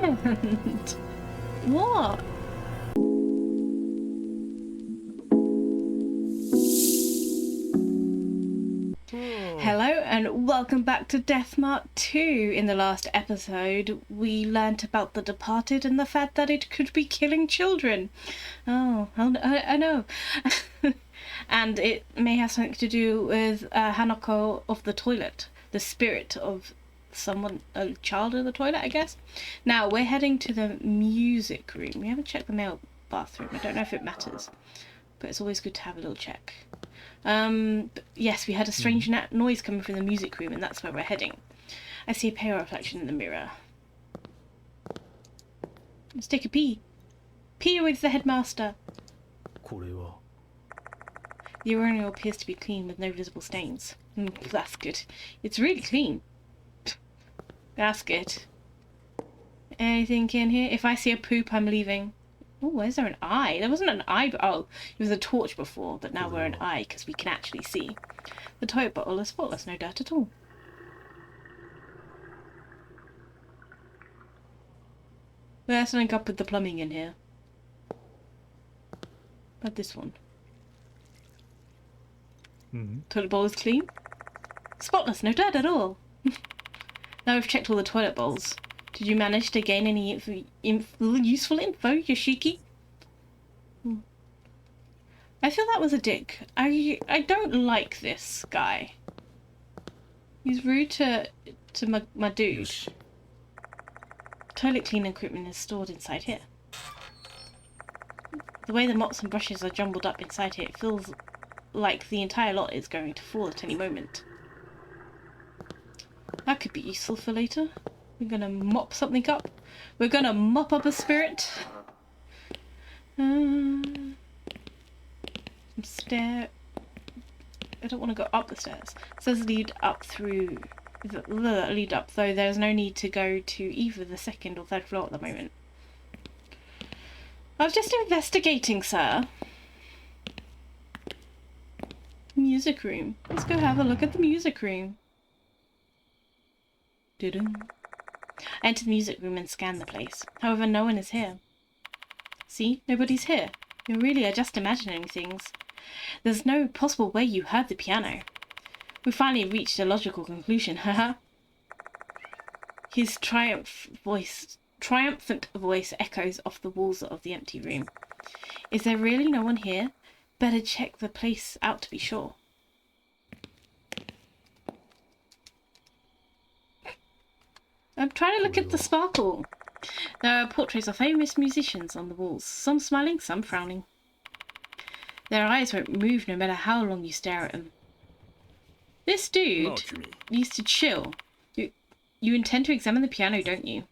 friend. What? Hello and welcome back to Death Mark 2. In the last episode, we learnt about the departed and the fact that it could be killing children. Oh, I know. And it may have something to do with Hanako of the toilet, the spirit of someone, a child in the toilet, I guess. Now, we're heading to the music room. We haven't checked the male bathroom. I don't know if it matters, but it's always good to have a little check. But yes, we had a strange noise coming from the music room, and that's where we're heading. I see a pale reflection in the mirror. Let's take a pee. Pee with the headmaster. The urinal appears to be clean with no visible stains. That's good. It's really clean. That's good. Anything in here? If I see a poop, I'm leaving. Oh, is there an eye? There wasn't an eye. Oh, it was a torch before, but now we're an eye because we can actually see. The toilet bottle is spotless, no dirt at all. There's something up with the plumbing in here. About this one. Toilet bowl is clean. Spotless, no dirt at all. Now we've checked all the toilet bowls. Did you manage to gain any useful info, Yoshiki? I feel that was a dick. I don't like this guy. He's rude to my dude. Toilet cleaning equipment is stored inside here. The way the mops and brushes are jumbled up inside here, it feels like the entire lot is going to fall at any moment. That could be useful for later. We're gonna mop something up. We're gonna mop up a spirit. Some stair. I don't want to go up the stairs. It says lead up through. Lead up, though there's no need to go to either the second or third floor at the moment. I was just investigating, sir. Music room. Let's go have a look at the music room. I enter the music room and scan the place. However, no one is here. See? Nobody's here. You really are just imagining things. There's no possible way you heard the piano. We finally reached a logical conclusion, haha. His triumphant voice echoes off the walls of the empty room. Is there really no one here? Better check the place out to be sure. I'm trying to look at the sparkle. There are portraits of famous musicians on the walls, some smiling, some frowning. Their eyes won't move no matter how long you stare at them. This dude needs to chill. You intend to examine the piano, don't you?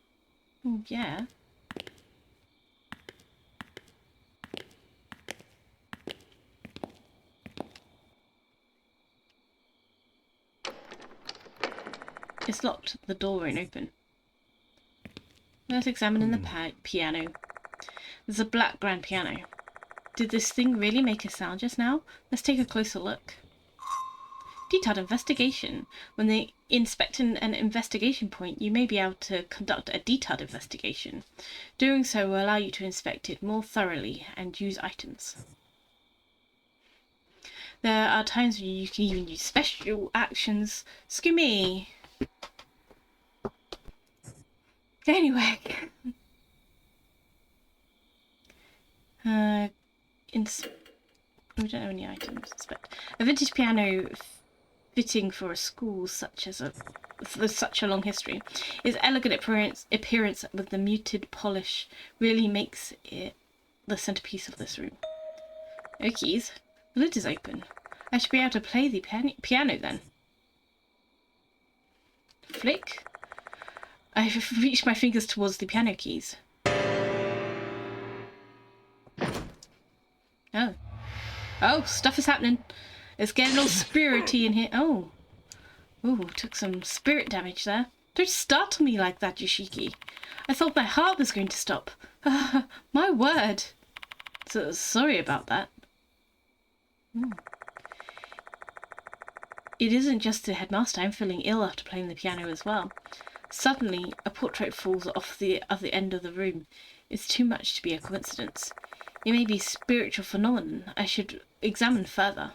Oh, yeah. It's locked. The door won't open. Let's examine the piano. There's a black grand piano. Did this thing really make a sound just now? Let's take a closer look. Detailed investigation. When they inspect an investigation point, you may be able to conduct a detailed investigation. Doing so will allow you to inspect it more thoroughly and use items. There are times when you can even use special actions. Skimmy. Anyway, we don't have any items. But a vintage piano fitting for a school with such a long history. Its elegant appearance with the muted polish really makes it the centerpiece of this room. No keys. The lid is open. I should be able to play the piano then. Flick. I've reached my fingers towards the piano keys. Oh. Oh, stuff is happening. It's getting all spirity in here. Oh. Ooh, took some spirit damage there. Don't startle me like that, Yoshiki. I thought my heart was going to stop. My word. So, sorry about that. It isn't just the headmaster. I'm feeling ill after playing the piano as well. Suddenly, a portrait falls off the other end of the room. It's too much to be a coincidence. It may be a spiritual phenomenon. I should examine further.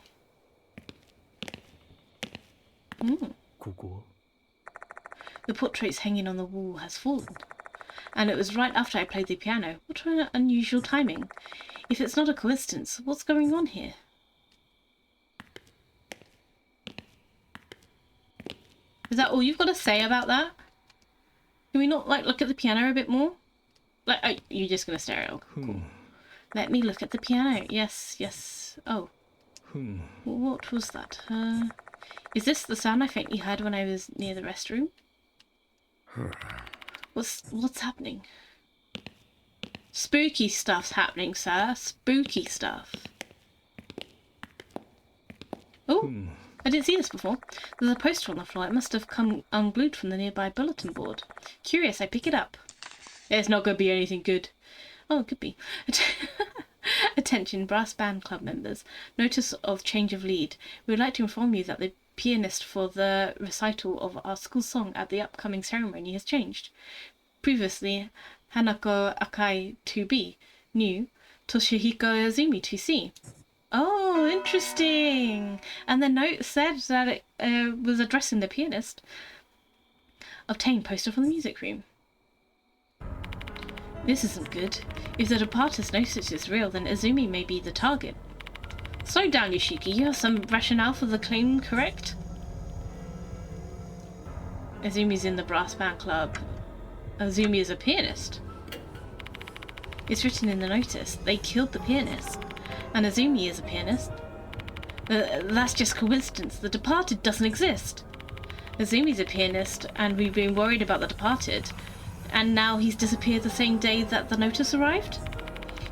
The portrait's hanging on the wall has fallen. And it was right after I played the piano. What an unusual timing. If it's not a coincidence, what's going on here? Is that all you've got to say about that? Can we not, like, look at the piano a bit more? Like, oh, you're just going to stare at it. Cool. Let me look at the piano. Yes, yes. Oh. What was that? Is this the sound I faintly heard when I was near the restroom? What's happening? Spooky stuff's happening, sir. Spooky stuff. Oh, I didn't see this before. There's a poster on the floor. It must have come unglued from the nearby bulletin board. Curious, I pick it up. It's not going to be anything good. Oh, it could be. Attention, brass band club members. Notice of change of lead. We would like to inform you that the pianist for the recital of our school song at the upcoming ceremony has changed. Previously, Hanako Akai 2B, new, Toshihiko Izumi 2C. Oh, interesting. And the note said that it was addressing the pianist. Obtain poster from the music room. This isn't good. If the departed's notice is real, then Izumi may be the target. Slow down, Yoshiki. You have some rationale for the claim, correct? Izumi's in the brass band club. Izumi is a pianist. It's written in the notice. They killed the pianist. And Izumi is a pianist. That's just coincidence. The departed doesn't exist. Izumi's a pianist, and we've been worried about the departed. And now he's disappeared the same day that the notice arrived?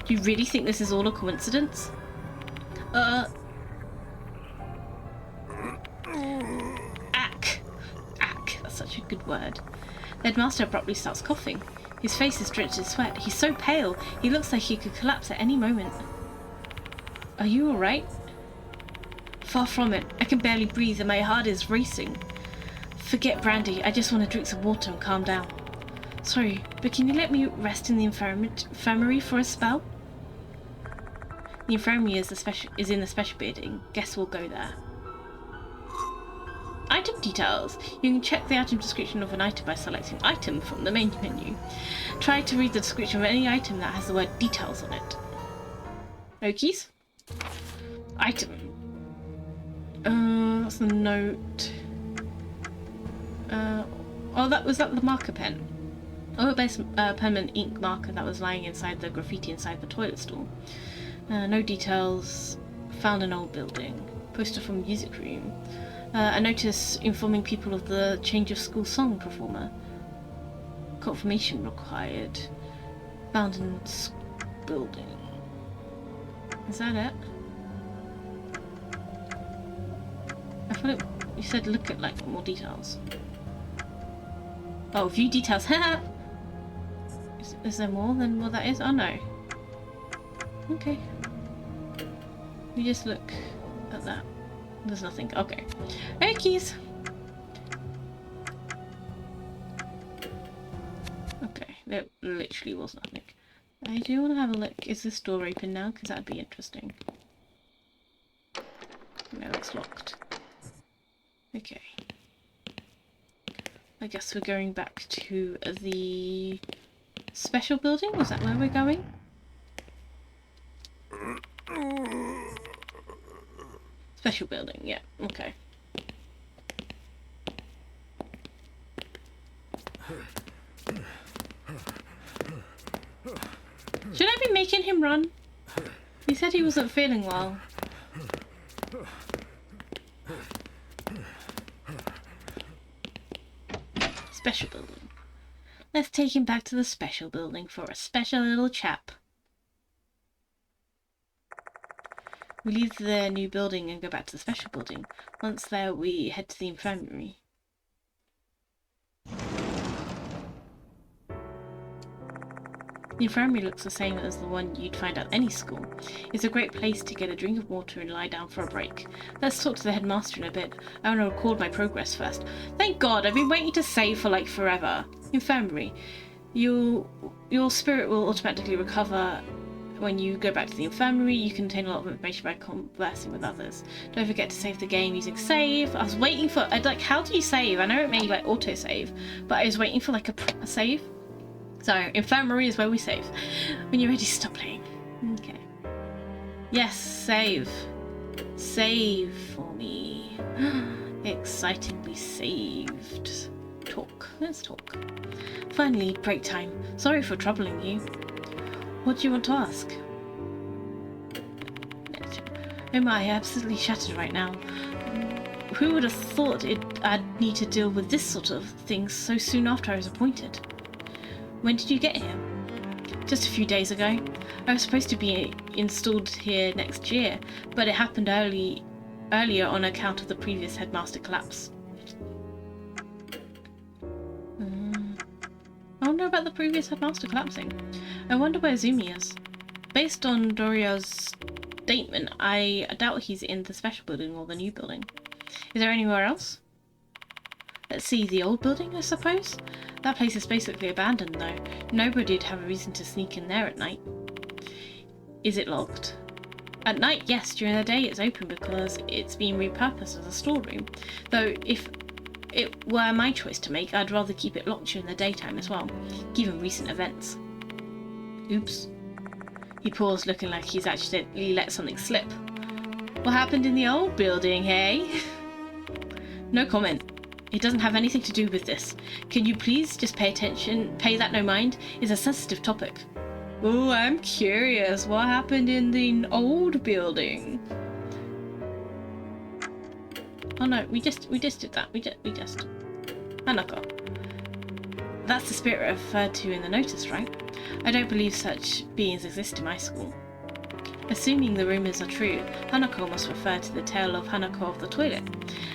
Do you really think this is all a coincidence? Ack. That's such a good word. The headmaster abruptly starts coughing. His face is drenched in sweat. He's so pale, he looks like he could collapse at any moment. Are you alright? Far from it. I can barely breathe and my heart is racing. Forget brandy. I just want to drink some water and calm down. Sorry, but can you let me rest in the infirmary for a spell? The infirmary is in the special building. Guess we'll go there. Item details. You can check the item description of an item by selecting item from the main menu. Try to read the description of any item that has the word details on it. Okies? Item. That's the note. Oh, was that the marker pen? Oil-based permanent ink marker that was lying inside the graffiti inside the toilet stall. No details. Found an old building. Poster from music room. A notice informing people of the change of school song performer. Confirmation required. Found in building. Is that it? I thought you said look at like more details. Oh, view details. Is there more than what that is? Oh no. Okay. You just look at that. There's nothing. Okay. Hey, keys. Okay. There literally was nothing. I do want to have a look. Is this door open now? Because that'd be interesting. No, it's locked. Okay. I guess we're going back to the special building. Was that where we're going? Special building, yeah, okay. Should I be making him run? He said he wasn't feeling well. Special building. Let's take him back to the special building for a special little chap. We leave the new building and go back to the special building. Once there, we head to the infirmary. The infirmary looks the same as the one you'd find at any school. It's a great place to get a drink of water and lie down for a break. Let's talk to the headmaster in a bit. I want to record my progress first. Thank God, I've been waiting to save for like forever. Infirmary. Your spirit will automatically recover when you go back to the infirmary. You can obtain a lot of information by conversing with others. Don't forget to save the game using save. I was waiting for, like, how do you save? I know it may like auto-save, but I was waiting for like a proper save. So, infirmary is where we save. When you're ready, stop playing. Okay. Yes, save. Save for me. Excitingly saved. Talk. Let's talk. Finally, break time. Sorry for troubling you. What do you want to ask? Oh my, absolutely shattered right now. Who would have thought I'd need to deal with this sort of thing so soon after I was appointed? When did you get here? Just a few days ago. I was supposed to be installed here next year, but it happened earlier on account of the previous headmaster collapse. I wonder about the previous headmaster collapsing. I wonder where Izumi is. Based on ℂ𝕗𝓂𝓂𝓂𝓂 statement, I doubt he's in the special building or the new building. Is there anywhere else? Let's see, the old building, I suppose? That place is basically abandoned, though. Nobody'd have a reason to sneak in there at night. Is it locked? At night, yes. During the day, it's open because it's been repurposed as a storeroom. Though, if it were my choice to make, I'd rather keep it locked during the daytime as well, given recent events. Oops. He paused, looking like he's accidentally let something slip. What happened in the old building, hey? No comment. It doesn't have anything to do with this. Can you please just pay attention? Pay that no mind. It's a sensitive topic. Oh, I'm curious. What happened in the old building? Oh no, we just did that. We just. Hanako. That's the spirit referred to in the notice, right? I don't believe such beings exist in my school. Assuming the rumours are true, Hanako must refer to the tale of ℂ𝕗𝓂𝓂𝓂𝓂 of the toilet.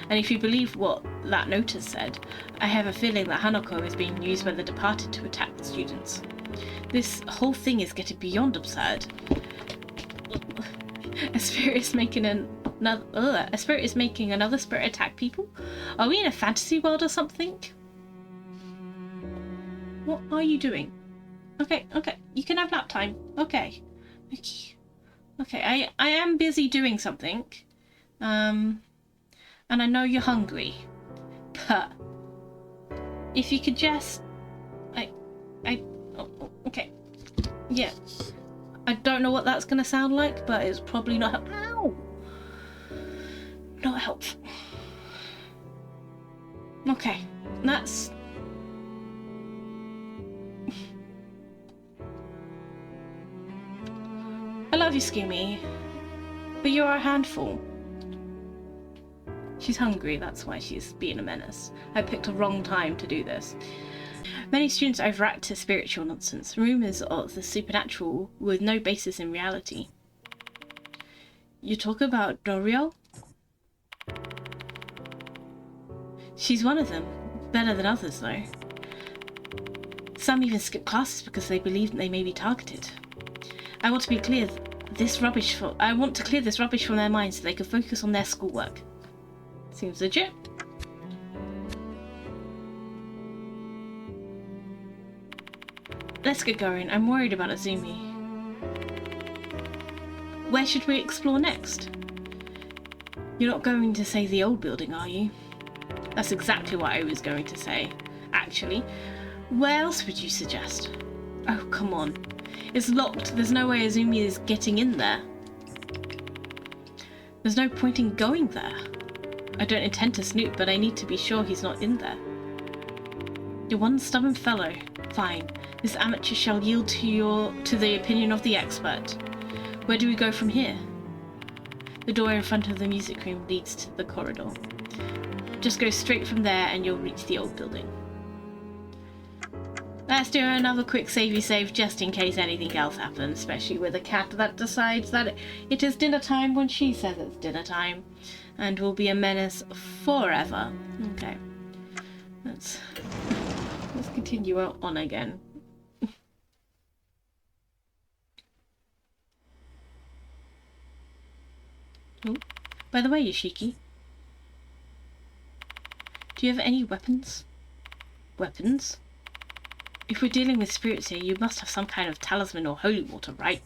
And if you believe what that notice said, I have a feeling that Hanako is being used by the departed to attack the students. This whole thing is getting beyond absurd. A spirit is making another spirit attack people? Are we in a fantasy world or something? What are you doing? Okay, you can have nap time. Okay. Okay, I am busy doing something. And I know you're hungry. But if you could just okay. Yeah. I don't know what that's gonna sound like, but it's probably not not helpful. Okay, that's I love you, ℏ𝑚𝑒, but you're a handful. She's hungry, that's why she's being a menace. I picked a wrong time to do this. Many students overreact to spiritual nonsense, rumours of the supernatural with no basis in reality. You talk about ℂ𝕗𝓂𝓂𝓂? She's one of them. Better than others, though. Some even skip classes because they believe they may be targeted. I want to clear this rubbish from their minds so they can focus on their schoolwork. Seems legit. Let's get going. I'm worried about Izumi. Where should we explore next? You're not going to say the old building, are you? That's exactly what I was going to say, actually. Where else would you suggest? Oh, come on. It's locked. There's no way Izumi is getting in there. There's no point in going there. I don't intend to snoop, but I need to be sure he's not in there. You're one stubborn fellow. Fine. This amateur shall yield to the opinion of the expert. Where do we go from here? The door in front of the music room leads to the corridor. Just go straight from there and you'll reach the old building. Let's do another quick savey save just in case anything else happens, especially with a cat that decides that it is dinner time when she says it's dinner time and will be a menace forever. Okay. Let's continue on again. By the way, Yoshiki, do you have any weapons? Weapons? If we're dealing with spirits here, you must have some kind of talisman or holy water, right?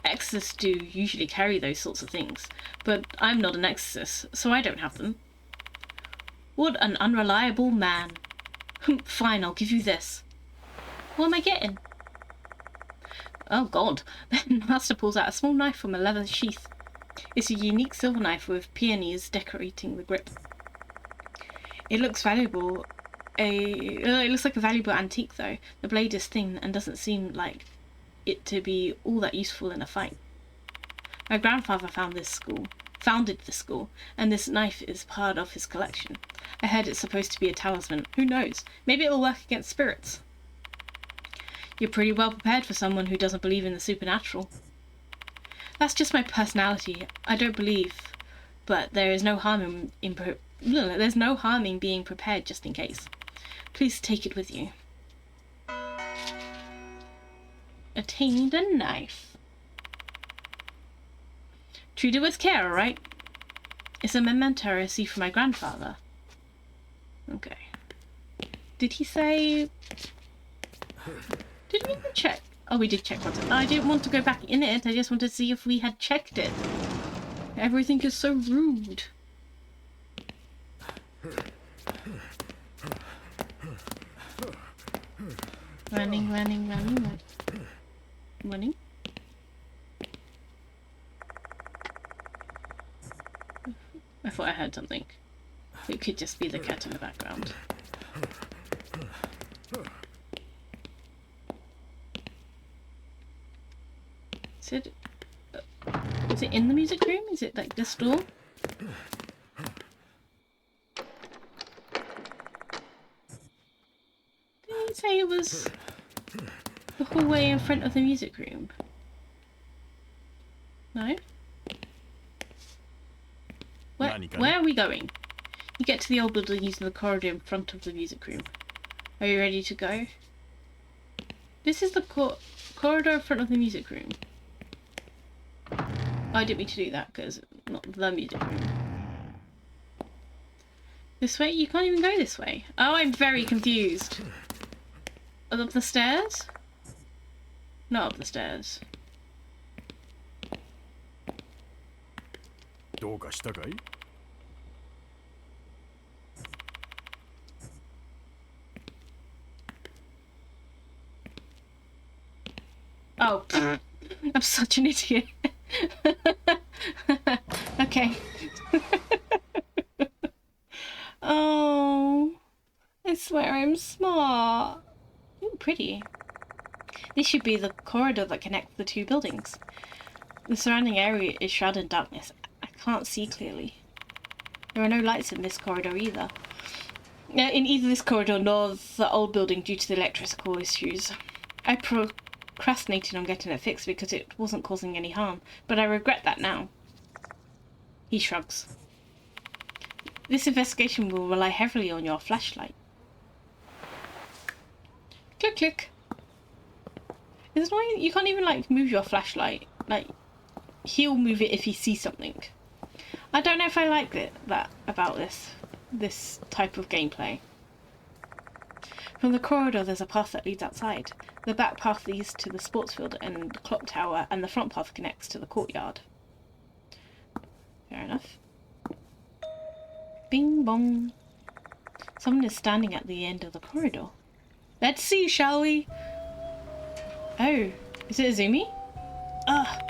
Exorcists do usually carry those sorts of things, but I'm not an exorcist, so I don't have them. What an unreliable man. Fine, I'll give you this. What am I getting? Oh god. Then Master pulls out a small knife from a leather sheath. It's a unique silver knife with peonies decorating the grip. It looks valuable. It looks like a valuable antique though. The blade is thin and doesn't seem like it to be all that useful in a fight. My grandfather founded the school, and this knife is part of his collection. I heard it's supposed to be a talisman. Who knows? Maybe it'll work against spirits. You're pretty well prepared for someone who doesn't believe in the supernatural. That's just my personality. I don't believe, but there is no harm there's no harm in being prepared just in case. Please take it with you. Attained a knife. Treat it with care, alright? It's a memento I received from my grandfather. Okay. Did he say... Did we even check? Oh, we did check once. I didn't want to go back in it. I just wanted to see if we had checked it. Everything is so rude. Running. I thought I heard something. It could just be the cat in the background. Is it in the music room? Is it like this door? Did he say it was the hallway in front of the music room? No? Where are we going? You get to the old building using the corridor in front of the music room. Are you ready to go? This is the corridor in front of the music room. I didn't mean to do that because not the music room. This way? You can't even go this way. Oh, I'm very confused. Up the stairs? Not up the stairs. Oh, I'm such an idiot. Okay. Oh, I swear I'm smart. Ooh, pretty. This should be the corridor that connects the two buildings. The surrounding area is shrouded in darkness. I can't see clearly. There are no lights in this corridor either. In either this corridor nor the old building due to the electrical issues. I procrastinated on getting it fixed because it wasn't causing any harm, but I regret that now. He shrugs. This investigation will rely heavily on your flashlight. Click, click. It's annoying. You can't even like move your flashlight. Like, he'll move it if he sees something. I don't know if I like that about this type of gameplay. From the corridor, there's a path that leads outside. The back path leads to the sports field and the clock tower, and the front path connects to the courtyard. Fair enough. Bing bong. Someone is standing at the end of the corridor. Let's see, shall we? Oh, is it Izumi? Ugh,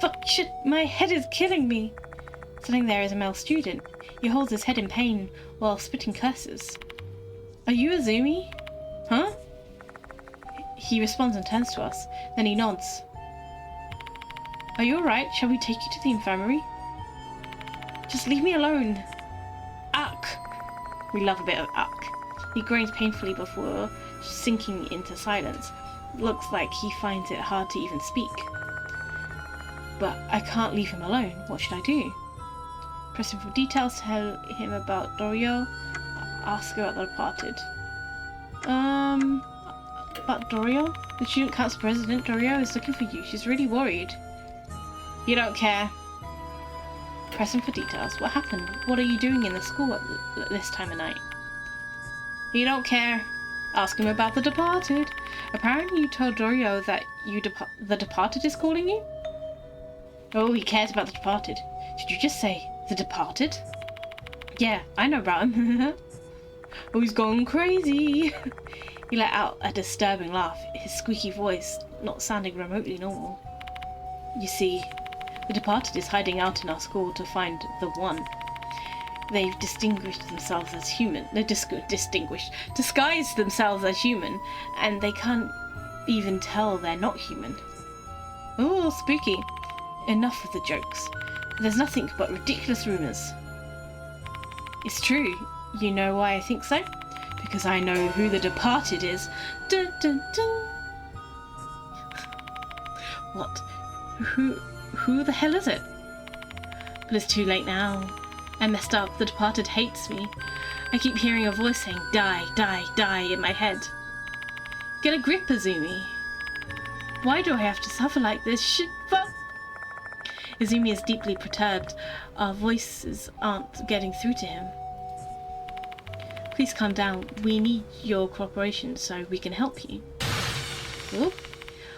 fuck, shit, my head is killing me. Sitting there is a male student. He holds his head in pain while spitting curses. Are you Izumi? Huh? He responds and turns to us. Then he nods. Are you alright? Shall we take you to the infirmary? Just leave me alone. Uck! We love a bit of uck. He groans painfully before sinking into silence. Looks like he finds it hard to even speak. But I can't leave him alone. What should I do? Press him for details, tell him about ℂ𝕖𝕗𝑒, ask about the departed. About ℂ𝕖𝕗𝑒? The student council president, ℂ𝕗𝕗𝑒, is looking for you. She's really worried. You don't care. pressing for details. What happened? What are you doing in the school at this time of night? You don't care. Ask him about the departed. Apparently you told Dorio that the departed is calling you? Oh, he cares about the departed. Did you just say the departed? Yeah, I know about him. Oh, he's gone crazy. He let out a disturbing laugh, his squeaky voice not sounding remotely normal. You see, the departed is hiding out in our school to find the one. They've distinguished themselves as human. They're disguised themselves as human, and they can't even tell they're not human. Oh, spooky. Enough of the jokes. There's nothing but ridiculous rumours. It's true. You know why I think so? Because I know who the departed is. Dun, dun, dun. What? Who the hell is it? But it's too late now. I messed up. The departed hates me. I keep hearing a voice saying, die, die, die in my head. Get a grip, Izumi. Why do I have to suffer like this? Shit, fuck. Izumi is deeply perturbed. Our voices aren't getting through to him. Please calm down. We need your cooperation so we can help you. Ooh.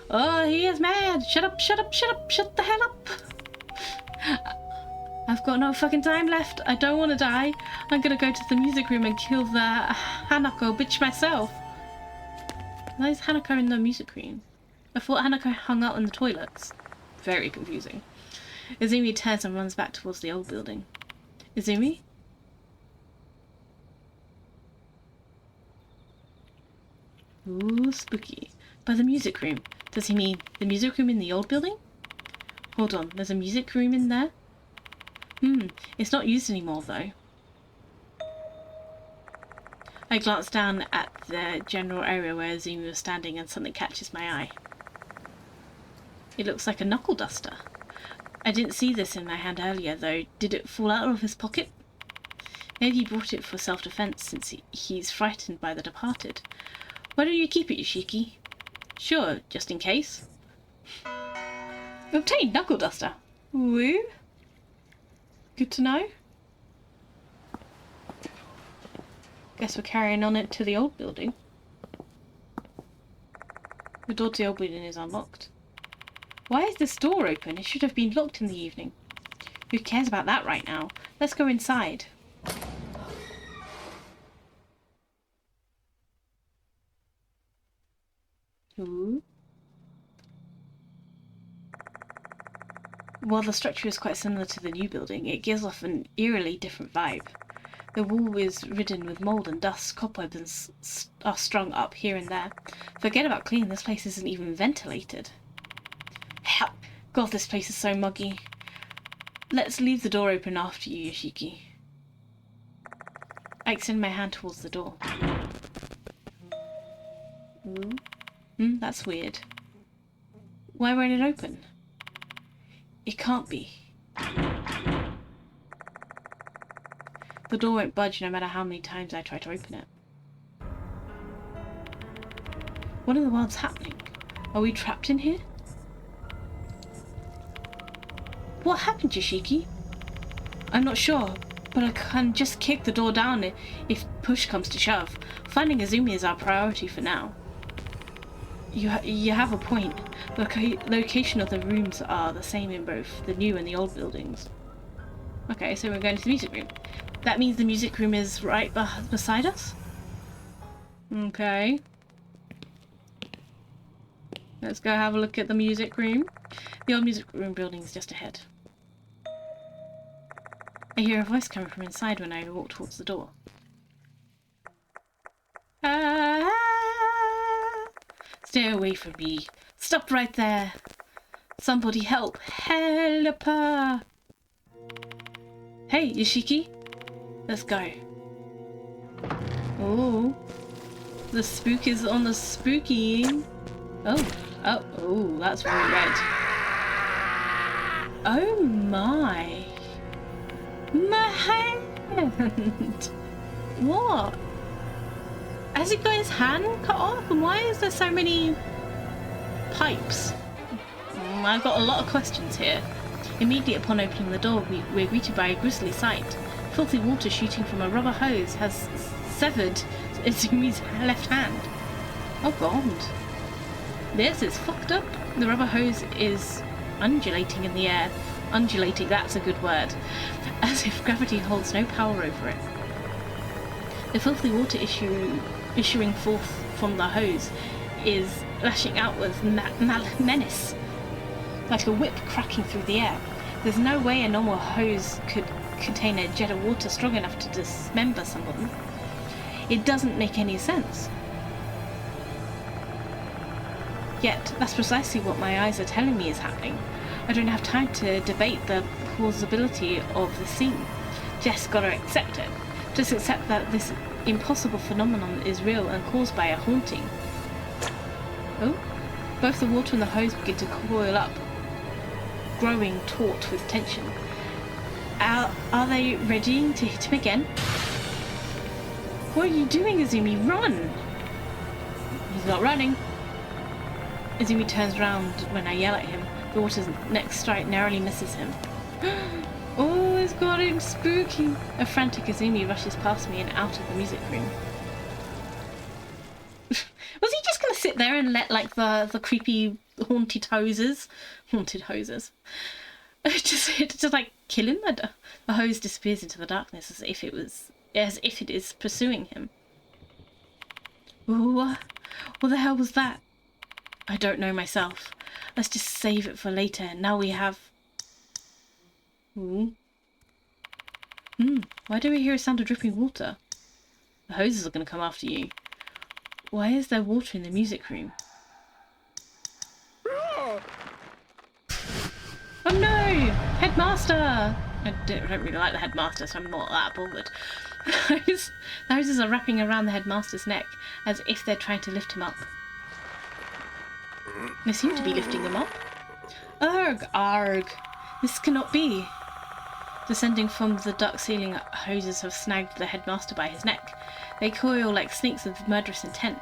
Oh, he is mad. Shut up, shut up, shut up, shut the hell up. I've got no fucking time left. I don't want to die. I'm gonna go to the music room and kill the Hanako bitch myself. Why is Hanako in the music room? I thought Hanako hung out in the toilets. Very confusing. Izumi turns and runs back towards the old building. Izumi? Ooh, spooky. By the music room. Does he mean the music room in the old building? Hold on, there's a music room in there? It's not used anymore though. I glance down at the general area where Izumi was standing and something catches my eye. It looks like a knuckle duster. I didn't see this in my hand earlier though. Did it fall out of his pocket? Maybe he brought it for self-defense since he's frightened by the departed. Why don't you keep it, Yoshiki? Sure, just in case. Obtained knuckle duster. Woo. Good to know. Guess we're carrying on it to the old building. The door to the old building is unlocked. Why is this door open? It should have been locked in the evening. Who cares about that right now? Let's go inside. Ooh. While the structure is quite similar to the new building, it gives off an eerily different vibe. The wall is ridden with mould and dust, cobwebs are strung up here and there. Forget about cleaning, this place isn't even ventilated. Help! God, this place is so muggy. Let's leave the door open after you, Yoshiki. I extend my hand towards the door. Ooh. That's weird. Why won't it open? It can't be. The door won't budge no matter how many times I try to open it. What in the world's happening? Are we trapped in here? What happened, Yoshiki? I'm not sure, but I can just kick the door down if push comes to shove. Finding Izumi is our priority for now. You have a point. The location of the rooms are the same in both the new and the old buildings. Okay, so we're going to the music room. That means the music room is right beside us? Okay. Let's go have a look at the music room. The old music room building is just ahead. I hear a voice coming from inside when I walk towards the door. Stay away from me. Stop right there. Somebody help. Help her. Hey, Yoshiki. Let's go. Oh. The spook is on the spooky. Oh, that's very red. Oh my. My hand. What? Has he got his hand cut off? And why is there so many pipes? I've got a lot of questions here. Immediately upon opening the door, we're greeted by a grisly sight. Filthy water shooting from a rubber hose has severed Izumi's left hand. Oh god. This is fucked up. The rubber hose is undulating in the air. Undulating, that's a good word. As if gravity holds no power over it. The filthy water issuing forth from the hose is lashing out with menace, like a whip cracking through the air. There's no way a normal hose could contain a jet of water strong enough to dismember someone. It doesn't make any sense. Yet, that's precisely what my eyes are telling me is happening. I don't have time to debate the plausibility of the scene. Just gotta accept it. Just accept that this impossible phenomenon is real and caused by a haunting. Oh? Both the water and the hose begin to coil up, growing taut with tension. Are they readying to hit him again? What are you doing, Izumi? Run! He's not running. Izumi turns round when I yell at him. The water's next strike narrowly misses him. Oh, it's getting spooky. A frantic Izumi rushes past me and out of the music room. Was he just going to sit there and let like the creepy haunted hoses just like kill him? The hose disappears into the darkness as if it is pursuing him. Ooh, what the hell was that? I don't know myself. Let's just save it for later. Now we have... Ooh. Why do we hear a sound of dripping water? The hoses are going to come after you. Why is there water in the music room? Oh no! Headmaster! I don't really like the headmaster, so I'm not that bothered. The hoses are wrapping around the headmaster's neck as if they're trying to lift him up. They seem to be lifting him up. Arg! Arg! This cannot be. Descending from the dark ceiling, hoses have snagged the headmaster by his neck. They coil like snakes with murderous intent.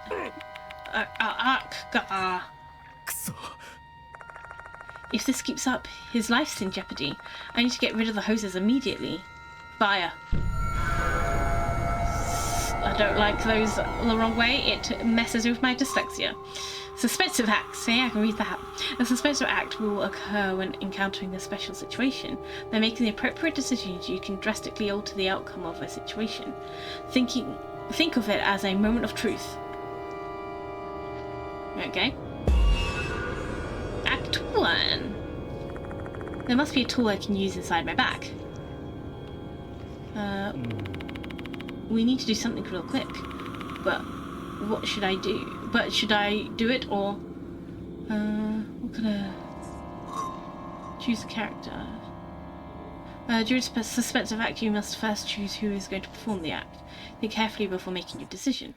If this keeps up, his life's in jeopardy. I need to get rid of the hoses immediately. Fire. I don't like those the wrong way. It messes with my dyslexia. Suspensive act. See, I can read that. A suspensive act will occur when encountering a special situation. By making the appropriate decisions, you can drastically alter the outcome of a situation. Think of it as a moment of truth. Okay. Act 1. There must be a tool I can use inside my bag. We need to do something real quick. But what should I do? But should I do it or... what can I... Choose a character. During a suspensive act, you must first choose who is going to perform the act. Think carefully before making your decision.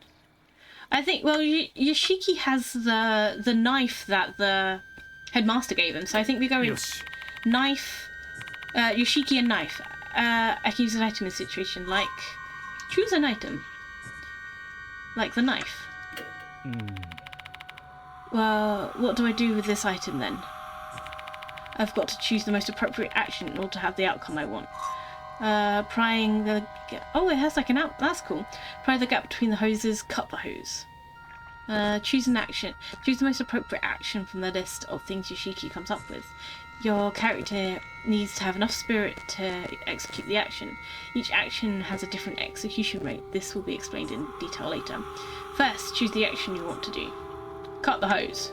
I think, well, Yoshiki has the knife that the headmaster gave him, so I think we go with knife, Yoshiki and knife. I can use an item in a situation like... Choose an item. Like the knife. Well, what do I do with this item then? I've got to choose the most appropriate action in order to have the outcome I want. Prying the... Oh, it has like an out... That's cool. Pry the gap between the hoses, cut the hose. Choose an action. Choose the most appropriate action from the list of things Yoshiki comes up with. Your character needs to have enough spirit to execute the action. Each action has a different execution rate. This will be explained in detail later. First, choose the action you want to do. Cut the hose.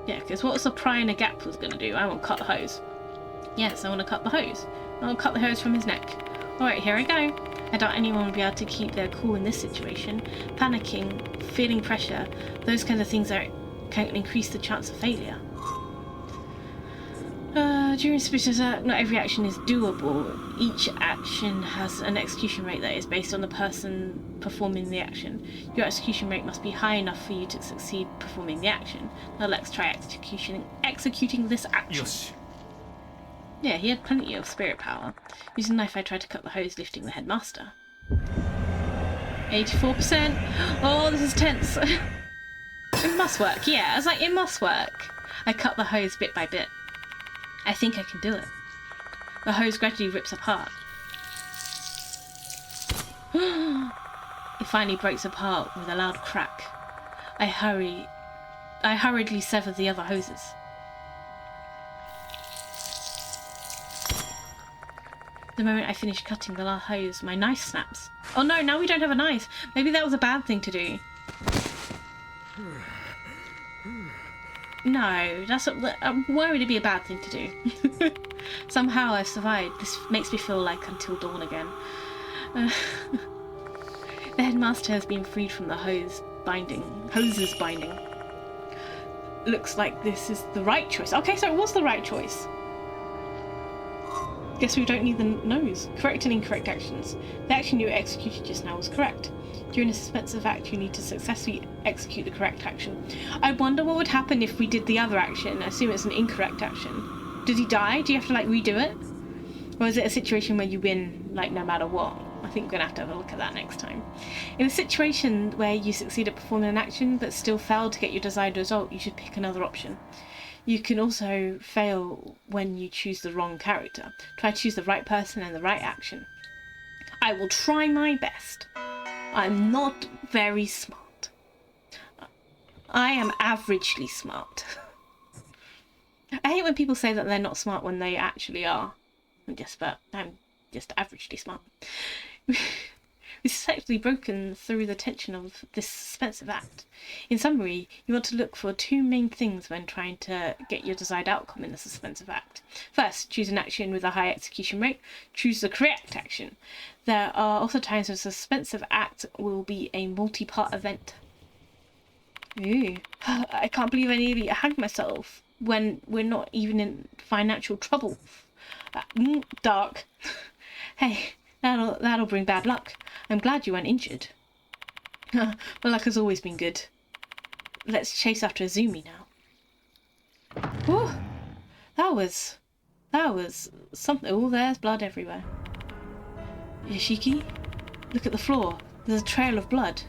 Yeah, because what's the pry in a gap was going to do? I want to cut the hose. Yes, I want to cut the hose. I want to cut the hose from his neck. Alright, here I go. I doubt anyone will be able to keep their cool in this situation. Panicking, feeling pressure, those kinds of things can increase the chance of failure. During suspicious act, not every action is doable. Each action has an execution rate that is based on the person performing the action. Your execution rate must be high enough for you to succeed performing the action. Now let's try executing this action. Yosh. Yeah, he had plenty of spirit power. Using a knife, I tried to cut the hose, lifting the headmaster. 84%. Oh, this is tense. It must work. Yeah, I was like, it must work. I cut the hose bit by bit. I think I can do it. The hose gradually rips apart. It finally breaks apart with a loud crack. I hurriedly sever the other hoses. The moment I finish cutting the last hose, my knife snaps. Oh no, now we don't have a knife. Maybe that was a bad thing to do. No, why would it be a bad thing to do? Somehow I've survived. This makes me feel like until dawn again. The headmaster has been freed from the hoses binding. Looks like this is the right choice. Okay, so it was the right choice. Guess we don't need the nose. Correct and incorrect actions. The action you executed just now was correct. During a suspensive act, you need to successfully execute the correct action. I wonder what would happen if we did the other action. I assume it's an incorrect action. Did he die? Do you have to, like, redo it? Or is it a situation where you win, like, no matter what? I think we're going to have a look at that next time. In a situation where you succeed at performing an action but still fail to get your desired result, you should pick another option. You can also fail when you choose the wrong character. Try to choose the right person and the right action. I will try my best. I'm not very smart. I am averagely smart. I hate when people say that they're not smart when they actually are. I'm just averagely smart. We've successfully broken through the tension of this suspensive act. In summary, you want to look for two main things when trying to get your desired outcome in the suspensive act. First, choose an action with a high execution rate. Choose the correct action. There are also times when a suspensive act will be a multi-part event. Ooh, I can't believe I nearly hanged myself when we're not even in financial trouble. Dark. Hey, that'll bring bad luck. I'm glad you weren't injured. My luck has always been good. Let's chase after Izumi now. Whew, that was something. Oh, there's blood everywhere. Yoshiki, look at the floor. There's a trail of blood.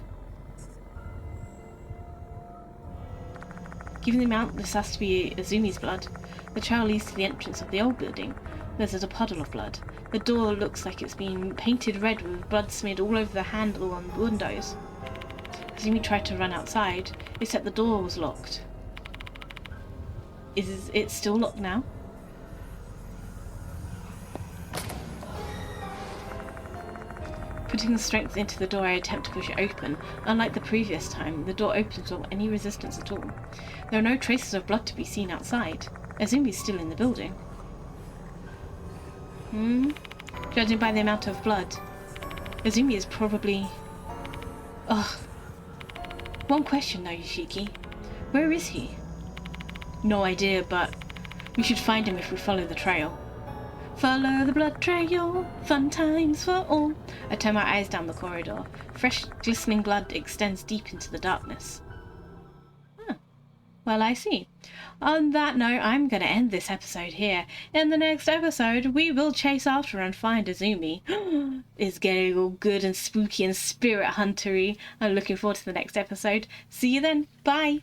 Given the amount this has to be Izumi's blood, the trail leads to the entrance of the old building. There's a puddle of blood. The door looks like it's been painted red with blood smeared all over the handle and windows. Izumi tried to run outside, except the door was locked. Is it still locked now? Putting the strength into the door, I attempt to push it open. Unlike the previous time, the door opens without any resistance at all. There are no traces of blood to be seen outside. Izumi's still in the building. Judging by the amount of blood, Izumi is probably... Ugh. One question though, Yoshiki. Where is he? No idea, but we should find him if we follow the trail. Follow the blood trail, fun times for all. I turn my eyes down the corridor. Fresh, glistening blood extends deep into the darkness. Well, I see. On that note, I'm going to end this episode here. In the next episode, we will chase after and find Izumi. It's getting all good and spooky and spirit huntery. I'm looking forward to the next episode. See you then. Bye.